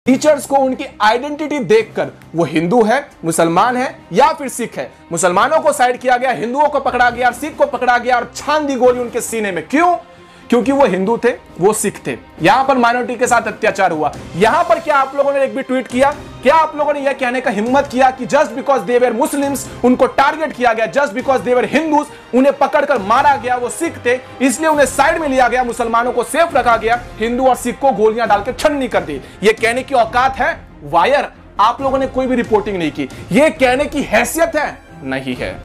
Teachers को उनकी identity देखकर वो हिंदू है, मुसलमान है या फिर सिख है। मुसलमानों को साइड किया गया, हिंदुओं को पकड़ा गया, सिख को पकड़ा गया और छान दी गोली उनके सीने में। क्यों? क्योंकि वो हिंदू थे, वो सिख थे। यहां पर माइनॉरिटी के साथ अत्याचार हुआ। यहां पर क्या आप लोगों ने एक भी ट्वीट किया? क्या आप लोगों ने यह कहने का हिम्मत किया कि just because they were Muslims उनको टारगेट किया गया, just because they were Hindus उन्हें पकड़कर मारा गया, वो सिख थे इसलिए उन्हें साइड में लिया गया, मुसलमानों को सेफ रखा गया, हिंदू और सिख को गोलियां डालकर छन्नी कर दी। यह कहने की औकात है? वायर, आप लोगों ने कोई भी रिपोर्टिंग नहीं की। यह कहने की हैसियत है? नहीं है।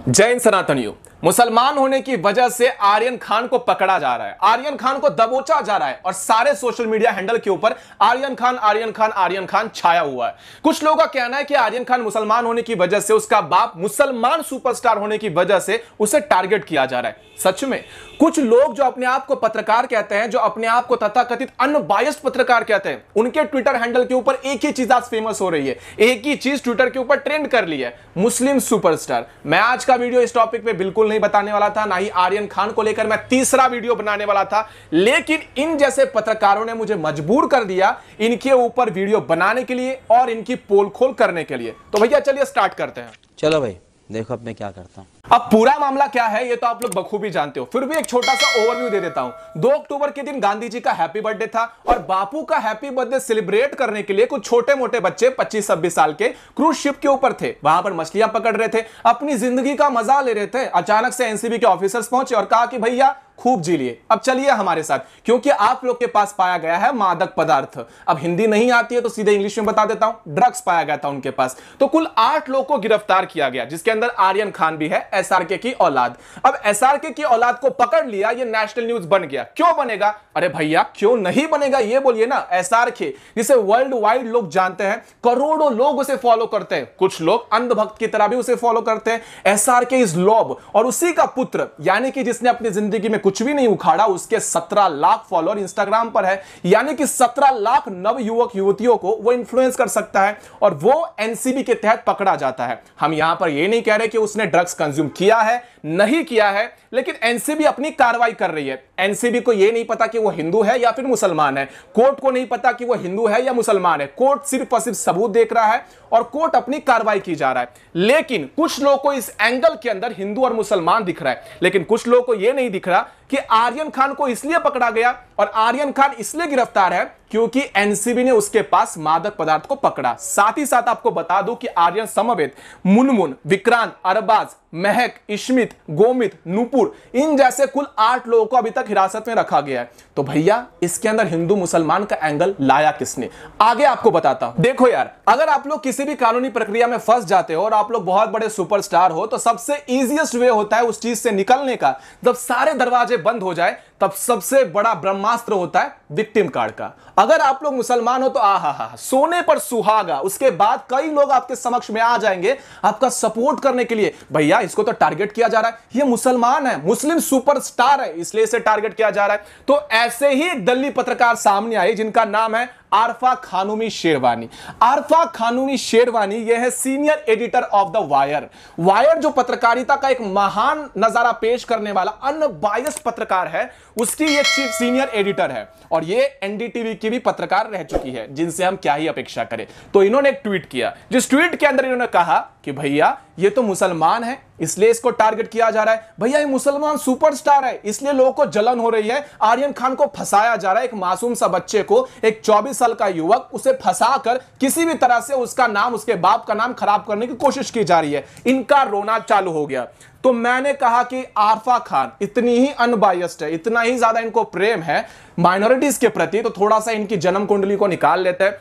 जय हिंद सनातनियों। मुसलमान होने की वजह से आर्यन खान को पकड़ा जा रहा है, आर्यन खान को दबोचा जा रहा है और सारे सोशल मीडिया हैंडल के ऊपर आर्यन खान आर्यन खान आर्यन खान छाया हुआ है। कुछ लोगों का कहना है कि आर्यन खान मुसलमान होने की वजह से, उसका बाप मुसलमान सुपरस्टार होने की वजह से उसे टारगेट किया जा रहा है। सच में कुछ लोग जो अपने आप को पत्रकार कहते हैं, जो अपने आप को तथाकथित अनबायस्ड पत्रकार कहते हैं, उनके ट्विटर हैंडल के ऊपर एक ही चीज आज फेमस हो रही है, एक ही चीज ट्विटर के ऊपर ट्रेंड कर ली है, मुस्लिम सुपरस्टार। मैं आज का वीडियो इस टॉपिक पे बिल्कुल नहीं बताने वाला था, ना ही आर्यन खान को लेकर मैं तीसरा वीडियो बनाने वाला था, लेकिन इन जैसे पत्रकारों ने मुझे मजबूर कर दिया इनके ऊपर वीडियो बनाने के लिए और इनकी पोल खोल करने के लिए। तो भैया चलिए स्टार्ट करते हैं। चलो भाई देखो अब मैं क्या करता हूं। अब पूरा मामला क्या है ये तो आप लोग बखूबी जानते हो, फिर भी एक छोटा सा ओवरव्यू दे देता हूं। 2 अक्टूबर के दिन गांधी जी का हैप्पी बर्थडे था और बापू का हैप्पी बर्थडे सेलिब्रेट करने के लिए कुछ छोटे मोटे बच्चे 25-26 साल के क्रूज शिप के ऊपर थे, वहां पर मछलियां पकड़ रहे थे, अपनी जिंदगी का मजा ले रहे थे। अचानक से एनसीबी के ऑफिसर्स पहुंचे और कहा कि भैया खूब जी लिए, अब चलिए हमारे साथ, क्योंकि आप लोग के पास पाया गया है मादक पदार्थ। अब हिंदी नहीं आती है तो सीधे इंग्लिश में बता देता हूं, ड्रग्स पाया गया था उनके पास। तो कुल 8 लोग को गिरफ्तार किया गया, जिसके अंदर आर्यन खान भी है, एसआरके की औलाद। अब एसआरके की औलाद को पकड़ लिया, ये नेशनल न्यूज बन गया। क्यों बनेगा? अरे भैया क्यों नहीं बनेगा ये बोलिए ना। एसआरके जिसे वर्ल्ड वाइड लोग जानते हैं, करोड़ों लोग उसे फॉलो करते हैं, कुछ लोग अंधभक्त की तरह भी उसे फॉलो करते हैं। एसआरके इज लॉब और उसी का पुत्र, यानी कि जिसने अपनी जिंदगी में कुछ भी नहीं उखाड़ा, उसके 17 लाख फॉलोअर इंस्टाग्राम पर है, यानी कि 17 लाख नव युवक युवतियों को वो इन्फ्लुएंस कर सकता है और वो एनसीबी के तहत पकड़ा जाता है। हम यहां पर ये नहीं कह रहे कि उसने ड्रग्स कंज्यूम किया है, नहीं किया है, लेकिन एनसीबी अपनी कार्रवाई कर रही है। एनसीबी को यह नहीं पता कि वो हिंदू है या फिर मुसलमान है, कोर्ट को नहीं पता कि वो हिंदू है या मुसलमान है, कोर्ट सिर्फ और सिर्फ सबूत देख रहा है और कोर्ट अपनी कार्रवाई की जा रहा है। लेकिन कुछ लोगों को इस एंगल के अंदर हिंदू और मुसलमान दिख रहा है, लेकिन कुछ लोगों को यह नहीं दिख रहा कि आर्यन खान को इसलिए पकड़ा गया और आर्यन खान इसलिए गिरफ्तार है क्योंकि एनसीबी ने उसके पास मादक पदार्थ को पकड़ा। साथ ही साथ आपको बता दूं कि आर्यन समवेत मुनमुन, विक्रांत, अरबाज, महक, इश्मित, गोमित, नूपुर, इन जैसे कुल 8 लोगों को अभी तक हिरासत में रखा गया है। तो भैया इसके अंदर हिंदू मुसलमान का एंगल लाया किसने, आगे आपको बताता हूं। देखो यार, अगर आप लोग किसी भी कानूनी प्रक्रिया में फंस जाते हो और आप लोग बहुत बड़े सुपरस्टार हो, तो सबसे इजीएस्ट वे होता है उस चीज से निकलने का, जब सारे दरवाजे बंद हो जाए तब सबसे बड़ा ब्रह्मास्त्र होता है विक्टिम कार्ड का। अगर आप लोग मुसलमान हो तो आहा सोने पर सुहागा, उसके बाद कई लोग आपके समक्ष में आ जाएंगे आपका सपोर्ट करने के लिए। भैया इसको तो टारगेट किया जा रहा है, ये मुसलमान है, मुस्लिम सुपरस्टार है, इसलिए इसे टारगेट किया जा रहा है। तो ऐसे ही एक दिल्ली पत्रकार सामने आई जिनका नाम है आरफा खानुमी शेरवानी। आरफा खानुमी शेरवानी यह है senior editor of the wire. Wire जो पत्रकारिता का एक महान नजारा पेश करने वाला अनबायस्ड पत्रकार है, उसकी ये चीफ सीनियर एडिटर है और ये एनडीटीवी की भी पत्रकार रह चुकी है, जिनसे हम क्या ही अपेक्षा करें। तो इन्होंने एक ट्वीट किया, जिस ट्वीट के अंदर इन्होंने कहा कि भैया ये तो मुसलमान है इसलिए इसको टारगेट किया जा रहा है, भैया ये मुसलमान सुपरस्टार है इसलिए लोगों को जलन हो रही है, आर्यन खान को फंसाया जा रहा है, एक मासूम सा बच्चे को, एक 24 साल का युवक, उसे फंसाकर किसी भी तरह से उसका नाम, उसके बाप का नाम खराब करने की कोशिश की जा रही है। इनका रोना चालू हो गया। तो मैंने कहा कि आरफा खान इतनी ही अनबायस्ड है, इतना ही ज्यादा इनको प्रेम है माइनॉरिटीज के प्रति, तो थोड़ा सा इनकी जन्म कुंडली को निकाल लेते हैं।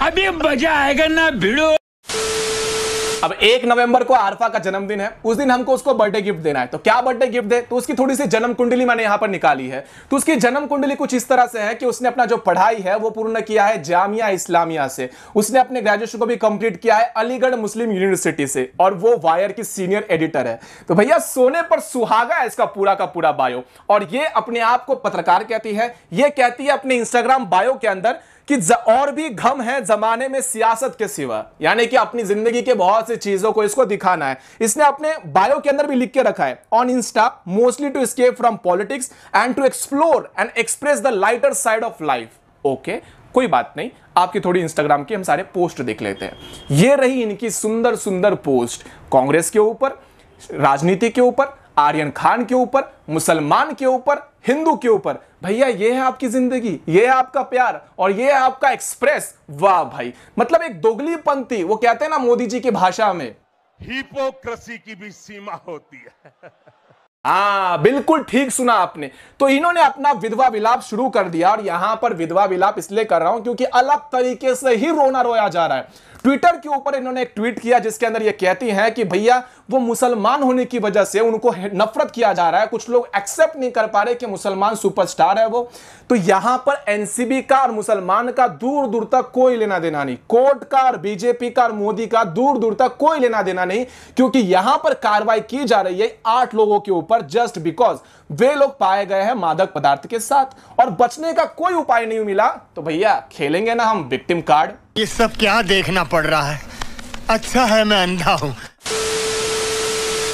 अभी मजा आएगा ना भिड़ो। अब 1 नवंबर को आरफा का जन्मदिन है, उस दिन हमको उसको बर्थडे गिफ्ट देना है। तो क्या बर्थडे गिफ्ट दे, तो उसकी थोड़ी सी जन्म कुंडली मैंने यहां पर निकाली है। तो उसकी जन्म कुंडली कुछ इस तरह से है कि उसने अपना जो पढ़ाई है वो पूर्ण किया है जामिया इस्लामिया से, उसने अपने ग्रेजुएशन को भी कंप्लीट किया है अलीगढ़ मुस्लिम यूनिवर्सिटी से, और वो वायर की सीनियर एडिटर है। तो भैया सोने पर सुहागा है इसका पूरा का पूरा बायो। और ये अपने आप को पत्रकार कहती है, ये कहती है अपने इंस्टाग्राम बायो के अंदर कि और भी गम है जमाने में सियासत के सिवा, यानी कि अपनी जिंदगी के बहुत सी चीजों को इसको दिखाना है। इसने अपने बायो के अंदर भी लिख के रखा है, on insta mostly to escape from politics and to explore and express the lighter side of life. Okay, कोई बात नहीं, आपकी थोड़ी इंस्टाग्राम की हम सारे पोस्ट देख लेते हैं। ये रही इनकी सुंदर सुंदर पोस्ट, कांग्रेस के ऊपर, राजनीति के ऊपर, आर्यन खान के ऊपर, मुसलमान के ऊपर, हिंदू के ऊपर। भैया ये है आपकी जिंदगी, ये है आपका प्यार और ये है आपका एक्सप्रेस। वाह भाई, मतलब एक दोगलीपंथी, वो कहते हैं ना मोदी जी की भाषा में, हिपोक्रेसी की भी सीमा होती है। हाँ बिल्कुल ठीक सुना आपने। तो इन्होंने अपना विधवा विलाप शुरू कर दिया, और यहां पर विधवा विलाप इसलिए कर रहा हूं क्योंकि अलग तरीके से ही रोना रोया जा रहा है। ट्विटर के ऊपर इन्होंने एक ट्वीट किया जिसके अंदर ये कहती हैं कि भैया वो मुसलमान होने की वजह से उनको नफरत किया जा रहा है, कुछ लोग एक्सेप्ट नहीं कर पा रहे कि मुसलमान सुपरस्टार है वो। तो यहां पर एनसीबी का और मुसलमान का दूर दूर तक कोई लेना देना नहीं, कोर्ट का और बीजेपी का और मोदी का दूर दूर तक कोई लेना देना नहीं, क्योंकि यहां पर कार्रवाई की जा रही है 8 लोगों के ऊपर जस्ट बिकॉज वे लोग पाए गए हैं मादक पदार्थ के साथ और बचने का कोई उपाय नहीं मिला। तो भैया खेलेंगे ना हम विक्टिम कार्ड। ये सब क्या देखना पड़ रहा है? अच्छा है मैं अंधा हूं।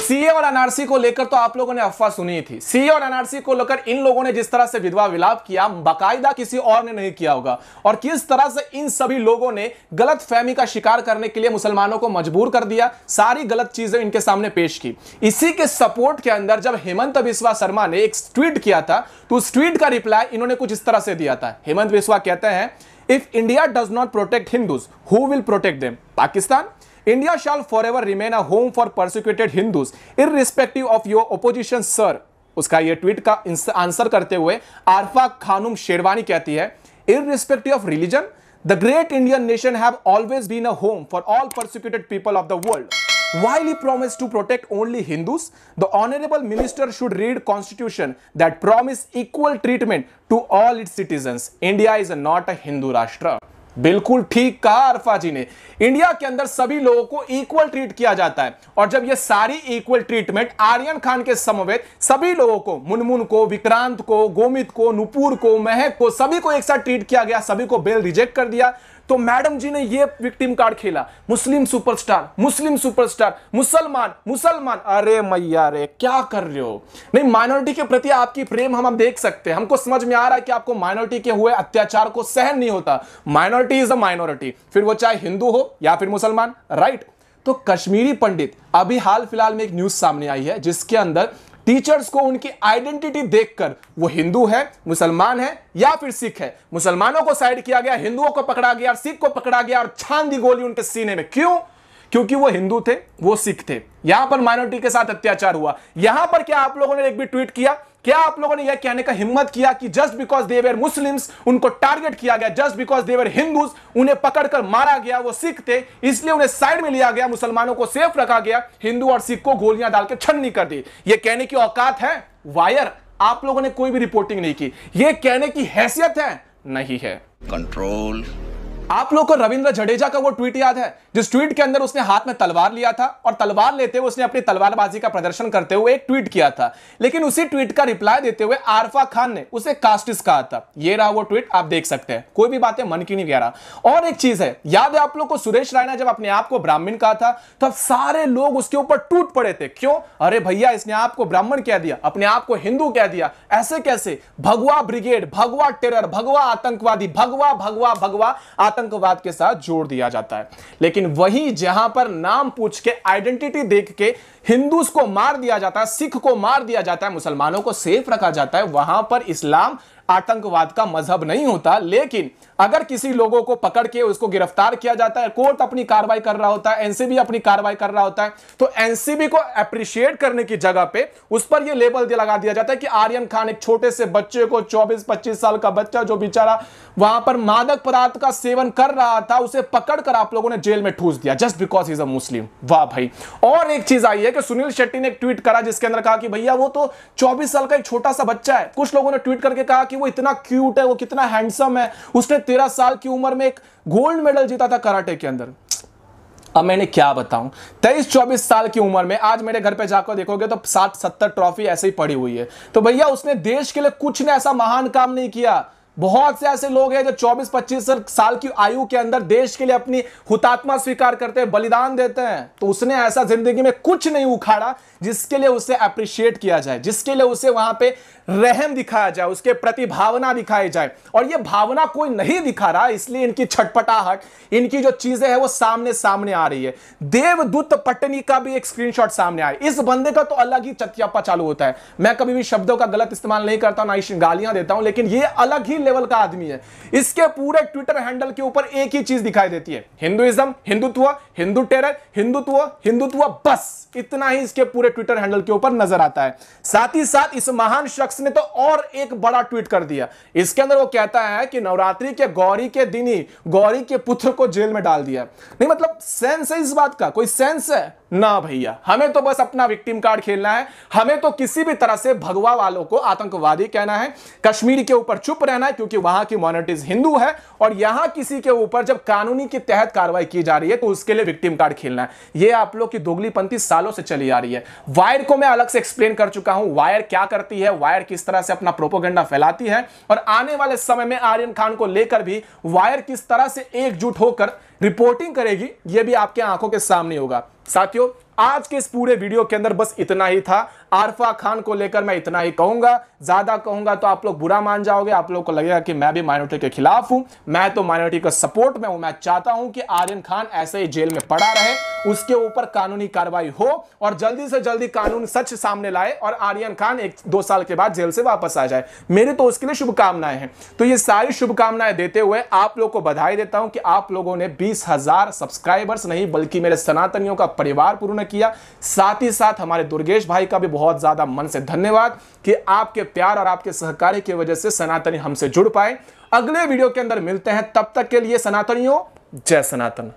सीए और एनआरसी को लेकर तो आप लोगों ने अफवाह सुनी थी। सीए और एनआरसी को लेकर इन लोगों ने जिस तरह से विधवा विलाप किया, बाकायदा किसी और ने नहीं किया होगा, और किस तरह से इन सभी लोगों ने गलत फहमी का शिकार करने के लिए मुसलमानों को मजबूर कर दिया, सारी गलत चीजें इनके सामने पेश की। इसी के सपोर्ट के अंदर जब हेमंत बिस्वा शर्मा ने एक ट्वीट किया था, तो उस ट्वीट का रिप्लाई इन्होंने कुछ इस तरह से दिया था। हेमंत बिस्वा कहते हैं, if India does not protect Hindus, who will protect them? Pakistan? India shall forever remain a home for persecuted Hindus, irrespective of your opposition, sir. उसका ये ट्वीट का आंसर करते हुए आरफा खानुम शेरवानी कहती है, irrespective of religion, the great Indian nation have always been a home for all persecuted people of the world. While he promised to protect only Hindus, the honorable minister should read constitution that promise equal treatment to all its citizens. India is not a Hindu राष्ट्र। बिल्कुल ठीक कहा अरफा जी ने, India के अंदर सभी लोगों को इक्वल ट्रीट किया जाता है, और जब ये सारी इक्वल ट्रीटमेंट आर्यन खान के समवेत सभी लोगों को, मुनमुन को, विक्रांत को, गोमित को, नुपुर को, महक को, सभी को एक साथ ट्रीट किया गया, सभी को बेल रिजेक्ट कर दिया, तो मैडम जी ने ये विक्टिम कार्ड खेला, मुस्लिम सुपरस्टार, मुस्लिम सुपरस्टार, मुसलमान मुसलमान। अरे मैया रे, क्या कर रहे हो? नहीं, माइनॉरिटी के प्रति आपकी प्रेम हम देख सकते हैं, हमको समझ में आ रहा है कि आपको माइनॉरिटी के हुए अत्याचार को सहन नहीं होता। माइनॉरिटी इज अ माइनॉरिटी, फिर वो चाहे हिंदू हो या फिर मुसलमान, राइट? तो कश्मीरी पंडित, अभी हाल फिलहाल में एक न्यूज सामने आई है जिसके अंदर टीचर्स को उनकी आइडेंटिटी देखकर, वो हिंदू है, मुसलमान है या फिर सिख है, मुसलमानों को साइड किया गया, हिंदुओं को पकड़ा गया और सिख को पकड़ा गया और छान दी गोली उनके सीने में। क्यों? क्योंकि वो हिंदू थे, वो सिख थे। यहां पर माइनॉरिटी के साथ अत्याचार हुआ। यहां पर क्या आप लोगों ने एक भी ट्वीट किया? क्या आप लोगों ने यह कहने का हिम्मत किया कि just because they were Muslims उनको टारगेट किया गया, just because they were Hindus उन्हें पकड़कर मारा गया, वो सिख थे इसलिए उन्हें साइड में लिया गया, मुसलमानों को सेफ रखा गया, हिंदू और सिख को गोलियां डाल के छन्नी कर दी? ये कहने की औकात है? वायर, आप लोगों ने कोई भी रिपोर्टिंग नहीं की। ये कहने की हैसियत है? नहीं है। कंट्रोल। आप लोग को रविंद्र जडेजा का वो ट्वीट याद है जिस ट्वीट के अंदर उसने हाथ में तलवार लिया था और तलवार लेते हुए उसने अपनी तलवारबाजी का प्रदर्शन करते हुए एक ट्वीट किया था, लेकिन उसी ट्वीट का रिप्लाई देते हुए आरफा खान ने उसे कास्टिस्ट कहा था। ये रहा वो ट्वीट, आप देख सकते हैं, कोई भी बातें मन की नहीं कह रहा। और एक चीज है, याद है आप लोग को सुरेश रायना जब अपने आप को ब्राह्मण कहा था तब सारे लोग उसके ऊपर टूट पड़े थे। क्यों? अरे भैया इसने आपको ब्राह्मण कह दिया, अपने आप को हिंदू कह दिया, ऐसे कैसे? भगवा ब्रिगेड, भगवा टेरर, भगवा आतंकवादी, भगवा भगवा भगवा आतंकवाद के साथ जोड़ दिया जाता है। लेकिन वही जहां पर नाम पूछ के, आइडेंटिटी देख के हिंदूज को मार दिया जाता है, सिख को मार दिया जाता है, मुसलमानों को सेफ रखा जाता है, वहां पर इस्लाम आतंकवाद का मजहब नहीं होता। लेकिन अगर किसी लोगों को पकड़ के उसको गिरफ्तार किया जाता है, कोर्ट अपनी कार्रवाई कर रहा होता है, एनसीबी अपनी कार्रवाई कर रहा होता है, तो एनसीबी को अप्रिशिएट करने की जगह पे उस पर यह लेबल लगा दिया जाता है कि आर्यन खान एक छोटे से बच्चे को, 24-25 साल का बच्चा जो बेचारा वहां पर मादक पदार्थ का सेवन कर रहा था, उसे पकड़कर आप लोगों ने जेल में ठूस दिया just because he is a Muslim. वाह भाई। और एक चीज आई है कि सुनील शेट्टी ने एक ट्वीट करा जिसके अंदर कहा कि भैया वो तो 24 साल का एक छोटा सा बच्चा है। कुछ लोगों ने ट्वीट करके कहा कि वो इतना क्यूट है, वो कितना हैंडसम है, उसने 13 साल की उम्र में एक गोल्ड मेडल जीता था कराटे के अंदर। अब मैंने क्या बताऊं, 23-24 साल की उम्र में, आज मेरे घर पे जाकर देखोगे तो 60-70 ट्रॉफी ऐसे ही पड़ी हुई है। तो भैया उसने देश के लिए कुछ ने ऐसा महान काम नहीं किया, बहुत से ऐसे लोग हैं जो 24-25 साल की आयु के अंदर देश के लिए अपनी हुतात्मा स्वीकार करते हैं, बलिदान देते हैं। तो उसने ऐसा जिंदगी में कुछ नहीं उखाड़ा जिसके लिए उसे अप्रिशिएट किया जाए, जिसके लिए उसे वहां पे रहम दिखाया जाए, उसके प्रति भावना दिखाई जाए। और ये भावना कोई नहीं दिखा रहा, इसलिए इनकी छटपटाहट, इनकी जो चीजें हैं वो सामने आ रही है। देवदूत पटनी का भी एक स्क्रीनशॉट सामने आया। इस बंदे का तो अलग ही चत्यापा चालू होता है। मैं कभी भी शब्दों का गलत इस्तेमाल नहीं करता, ना ही गालियां देता हूं, लेकिन ये अलग ही लेवल का आदमी है। इसके पूरे ट्विटर हैंडल के ऊपर एक ही चीज दिखाई देती है, हिंदुइज्म, हिंदुत्व, हिंदू टेरर, हिंदुत्व, हिंदुत्व, बस इतना ही इसके पूरे ट्विटर हैंडल के ऊपर नजर आता है। साथ ही साथ इस महान शख्स ने तो और एक बड़ा ट्वीट कर दिया। इसके अंदर वो कहता है कि नवरात्रि के गौरी के दिन ही गौरी के पुत्र को जेल में डाल दिया। नहीं मतलब सेंस है इस बात का? कोई सेंस है ना भैया? हमें तो बस अपना विक्टिम कार्ड खेलना है। हमें तो किसी भी तरह से भगवा वालों को आतंकवादी कहना है, कश्मीर के ऊपर चुप रहना है क्योंकि वहां की माइनॉरिटीज हिंदू है, और यहां किसी के ऊपर जब कानूनी के तहत कार्रवाई की जा रही है तो उसके लिए विक्टिम कार्ड खेलना है। यह आप लोग की दोगलीपंथी सालों से चली आ रही है। वायर को मैं अलग से एक्सप्लेन कर चुका हूं, वायर क्या करती है, वायर किस तरह से अपना प्रोपेगेंडा फैलाती है, और आने वाले समय में आर्यन खान को लेकर भी वायर किस तरह से एकजुट होकर रिपोर्टिंग करेगी, यह भी आपके आंखों के सामने होगा। साथियों, आज के इस पूरे वीडियो के अंदर बस इतना ही था। आरफा खान को लेकर मैं इतना ही कहूंगा, ज्यादा कहूंगा तो आप लोग बुरा मान जाओगे, आप लोग को लगेगा कि मैं भी माइनॉरिटी के खिलाफ हूं। मैं तो माइनॉरिटी का सपोर्ट में हूं। मैं चाहता हूं कि आर्यन खान ऐसे ही जेल में पड़ा रहे, उसके ऊपर कानूनी कार्रवाई हो और जल्दी से जल्दी कानून सच सामने लाए और आर्यन खान 1-2 साल के बाद जेल से वापस आ जाए। मेरे तो उसके लिए शुभकामनाएं हैं। तो ये सारी शुभकामनाएं देते हुए आप लोग को बधाई देता हूं कि आप लोगों ने 20,000 सब्सक्राइबर्स नहीं बल्कि मेरे सनातनियों का परिवार पूर्ण किया। साथ ही साथ हमारे दुर्गेश भाई का भी बहुत ज्यादा मन से धन्यवाद कि आपके प्यार और आपके सहकार्य की वजह से सनातनी हमसे जुड़ पाए। अगले वीडियो के अंदर मिलते हैं, तब तक के लिए सनातनियों, जय सनातन।